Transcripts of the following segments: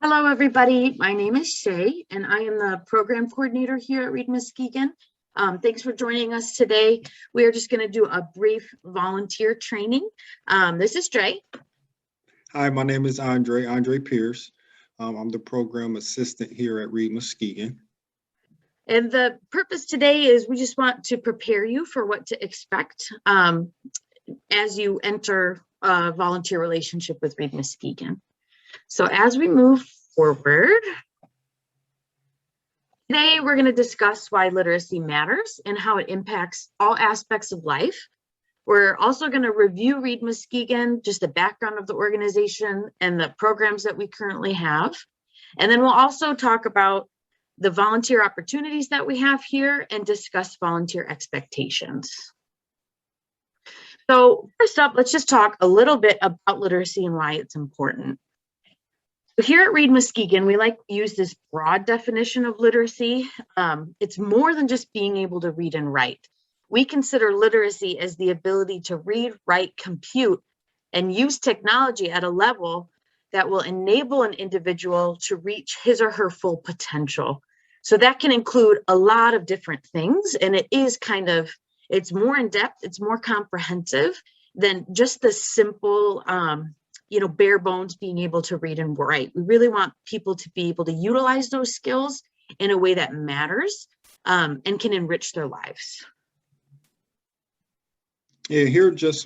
Hello, everybody. My name is Shay, and I am the program coordinator here at Read Muskegon. Thanks for joining us today. We are just going to do a brief volunteer training. This is Jay. Hi, my name is Andre Pierce. I'm the program assistant here at Read Muskegon. And the purpose today is we just want to prepare you for what to expect as you enter a volunteer relationship with Read Muskegon. So as we move forward, today we're going to discuss why literacy matters and how it impacts all aspects of life. We're also going to review Read Muskegon, just the background of the organization and the programs that we currently have. And then we'll also talk about the volunteer opportunities that we have here and discuss volunteer expectations. So first up, let's just talk a little bit about literacy and why it's important. So here at Read Muskegon, we like to use this broad definition of literacy. It's more than just being able to read and write. We consider literacy as the ability to read, write, compute, and use technology at a level that will enable an individual to reach his or her full potential. So that can include a lot of different things, and it's more in depth, it's more comprehensive than just the simple, bare bones being able to read and write. We really want people to be able to utilize those skills in a way that matters and can enrich their lives. Yeah, here's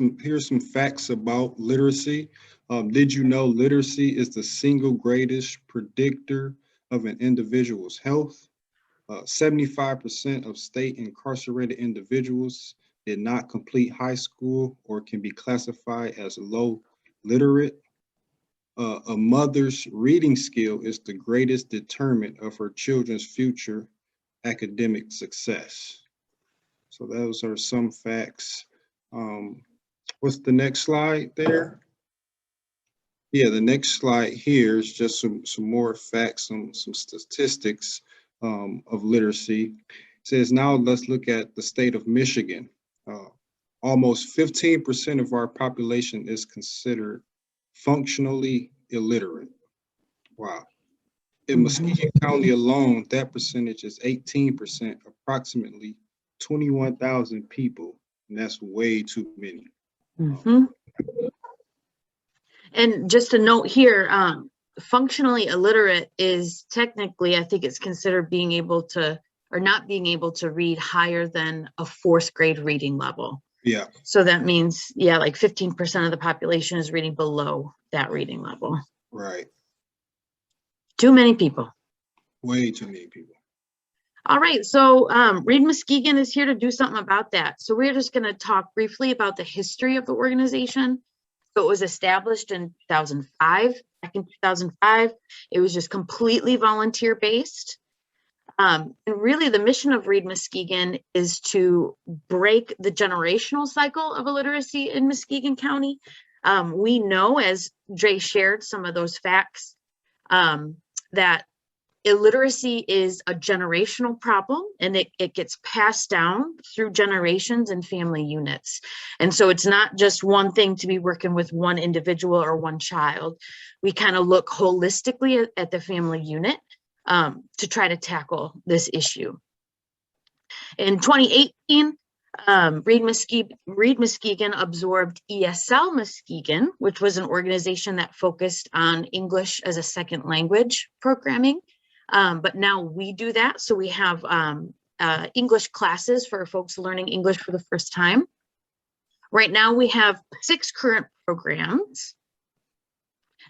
some facts about literacy. Did you know literacy is the single greatest predictor of an individual's health? 75% of state incarcerated individuals did not complete high school or can be classified as low literate. A mother's reading skill is the greatest determinant of her children's future academic success. So those are some facts. What's the next slide there? Yeah, the next slide here is just some more facts, some statistics of literacy. It says now let's look at the state of Michigan. Almost 15% of our population is considered functionally illiterate. Wow. In Muskegon County alone, that percentage is 18%, approximately 21,000 people, and that's way too many. And just a note here, functionally illiterate is technically, I think it's considered being able to, or not being able to read higher than a 4th grade reading level. Yeah. So that means, like 15% of the population is reading below that reading level. Right. Too many people. Way too many people. All right, so Read Muskegon is here to do something about that. So we're just going to talk briefly about the history of the organization. So it was established in 2005. Back in 2005, it was just completely volunteer-based. And really, the mission of Read Muskegon is to break the generational cycle of illiteracy in Muskegon County. We know, as Dre shared some of those facts, that illiteracy is a generational problem, and it gets passed down through generations and family units. And so it's not just one thing to be working with one individual or one child. We kind of look holistically at the family unit to try to tackle this issue. In 2018, Read Muskegon absorbed ESL Muskegon, which was an organization that focused on English as a second language programming. But now we do that. So we have English classes for folks learning English for the first time. Right now we have 6 current programs.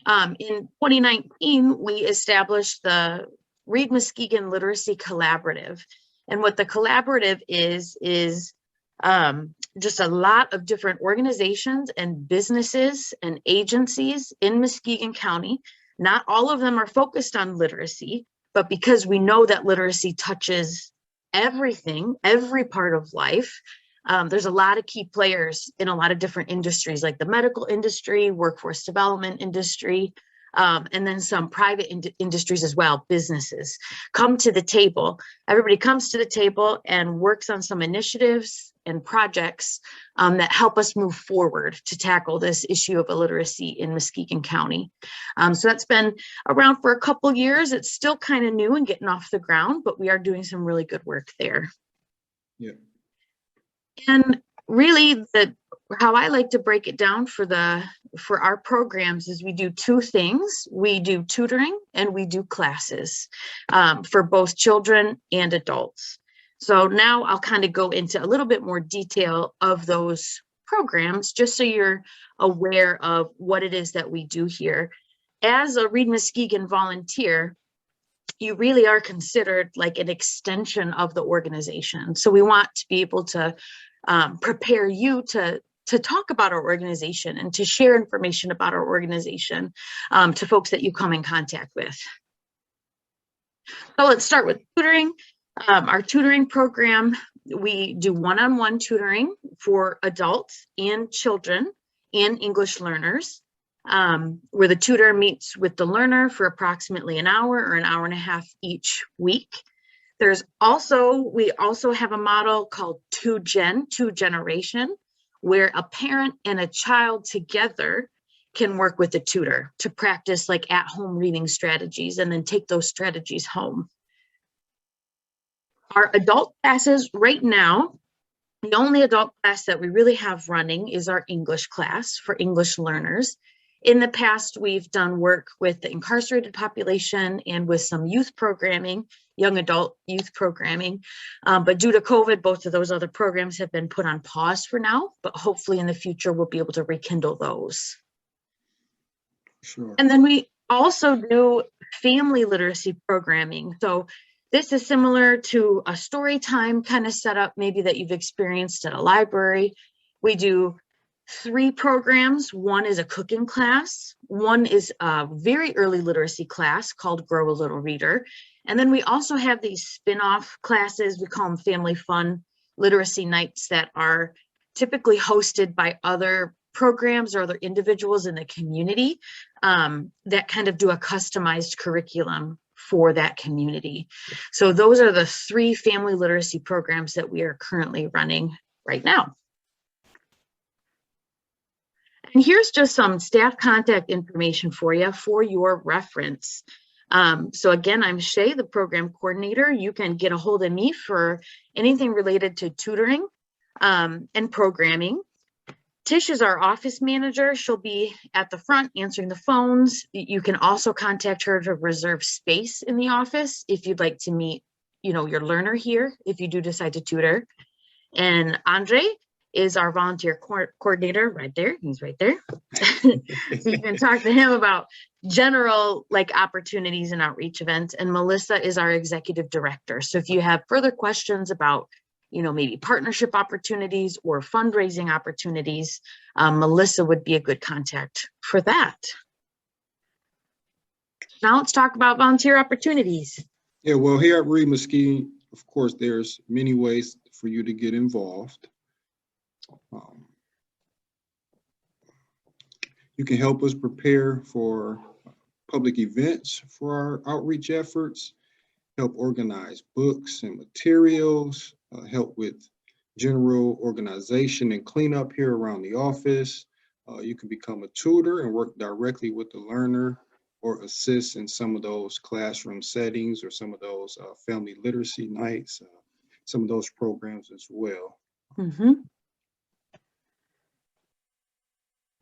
In 2019, we established the Read Muskegon Literacy Collaborative. And what the collaborative is just a lot of different organizations and businesses and agencies in Muskegon County. Not all of them are focused on literacy, but because we know that literacy touches everything, every part of life, there's a lot of key players in a lot of different industries, like the medical industry, workforce development industry, and then some private industries as well, businesses come to the table. Everybody comes to the table and works on some initiatives and projects that help us move forward to tackle this issue of illiteracy in Muskegon County. So that's been around for a couple years. It's still kind of new and getting off the ground, but we are doing some really good work there. Yeah. And really, how I like to break it down for our programs is we do two things. We do tutoring and we do classes for both children and adults. So now I'll kind of go into a little bit more detail of those programs, just so you're aware of what it is that we do here. As a Read Muskegon volunteer, you really are considered like an extension of the organization. So we want to be able to prepare you to talk about our organization and to share information about our organization to folks that you come in contact with. So let's start with tutoring. Our tutoring program, we do one-on-one tutoring for adults and children and English learners, where the tutor meets with the learner for approximately an hour or an hour and a half each week. We also have a model called two generation, where a parent and a child together can work with the tutor to practice like at-home reading strategies and then take those strategies home. Our adult classes right now, the only adult class that we really have running is our English class for English learners. In the past, we've done work with the incarcerated population and with some youth programming, young adult youth programming. But due to COVID, both of those other programs have been put on pause for now, but hopefully in the future, we'll be able to rekindle those. Sure. And then we also do family literacy programming. So this is similar to a story time kind of setup, maybe that you've experienced at a library. We do 3 programs. One is a cooking class. One is a very early literacy class called Grow a Little Reader. And then we also have these spin-off classes. We call them family fun literacy nights that are typically hosted by other programs or other individuals in the community that kind of do a customized curriculum for that community. So those are the 3 family literacy programs that we are currently running right now. And here's just some staff contact information for you for your reference. So again, I'm Shay, the program coordinator. You can get a hold of me for anything related to tutoring and programming. Tish is our office manager. She'll be at the front answering the phones. You can also contact her to reserve space in the office if you'd like to meet, your learner here, if you do decide to tutor. And Andre is our volunteer coordinator right there. He's right there. So you can talk to him about general opportunities and outreach events. And Melissa is our executive director. So if you have further questions about maybe partnership opportunities or fundraising opportunities, Melissa would be a good contact for that. Now let's talk about volunteer opportunities. Yeah, well, here at Read Muskegon, of course, there's many ways for you to get involved. You can help us prepare for public events for our outreach efforts, help organize books and materials, help with general organization and cleanup here around the office. You can become a tutor and work directly with the learner or assist in some of those classroom settings or some of those family literacy nights, some of those programs as well. Mm-hmm.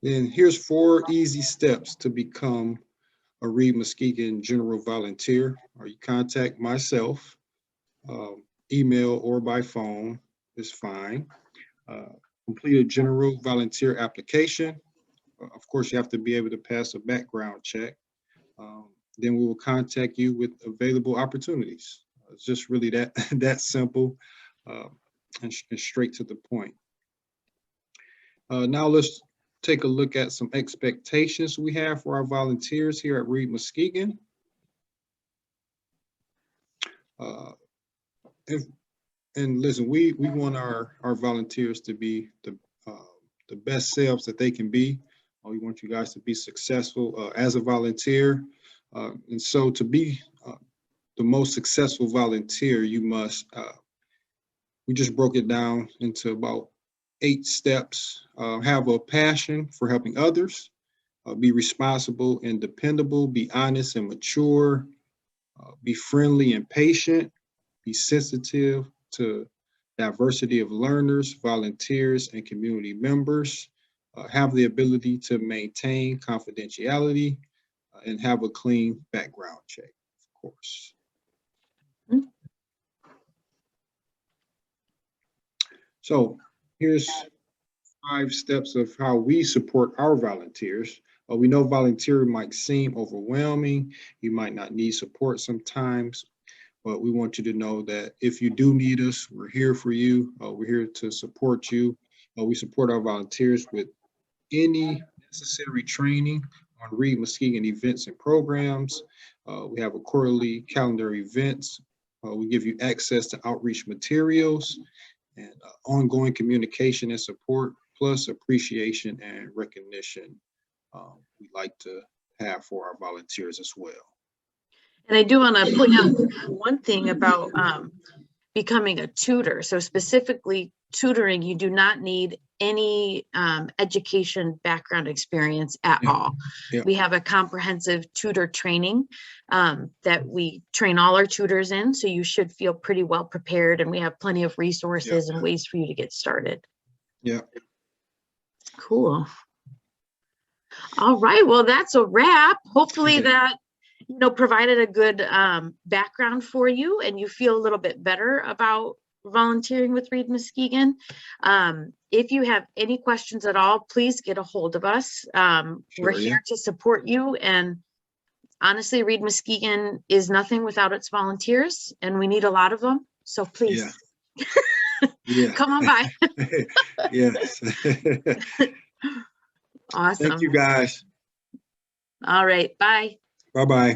Then here's 4 easy steps to become a Read Muskegon general volunteer. Or you contact myself, email or by phone is fine. Complete a general volunteer application. Of course, you have to be able to pass a background check. Then we will contact you with available opportunities. It's just really that simple and straight to the point. Now let's take a look at some expectations we have for our volunteers here at Read Muskegon. And listen, we want our volunteers to be the best selves that they can be. We want you guys to be successful as a volunteer. And so to be the most successful volunteer, you must we just broke it down into about 8 steps. Have a passion for helping others, be responsible and dependable, be honest and mature, be friendly and patient, be sensitive to diversity of learners, volunteers, and community members, have the ability to maintain confidentiality, and have a clean background check, of course. Mhm. So here's 5 steps of how we support our volunteers. We know volunteering might seem overwhelming. You might not need support sometimes, but we want you to know that if you do need us, we're here for you. We're here to support you. We support our volunteers with any necessary training on Read Muskegon events and programs. We have a quarterly calendar events. We give you access to outreach materials and ongoing communication and support, plus appreciation and recognition we like to have for our volunteers as well. And I do want to point out one thing about becoming a tutor. So specifically tutoring, you do not need any education background experience at all. Yeah. We have a comprehensive tutor training that we train all our tutors in. So you should feel pretty well prepared, and we have plenty of resources and ways for you to get started. Yeah. Cool. All right. Well, that's a wrap. Hopefully that provided a good background for you, and you feel a little bit better about volunteering with Read Muskegon. If you have any questions at all, please get a hold of us. We're here to support you, and honestly, Read Muskegon is nothing without its volunteers, and we need a lot of them. So please, come on by. Yes. Awesome. Thank you, guys. All right. Bye. Bye-bye.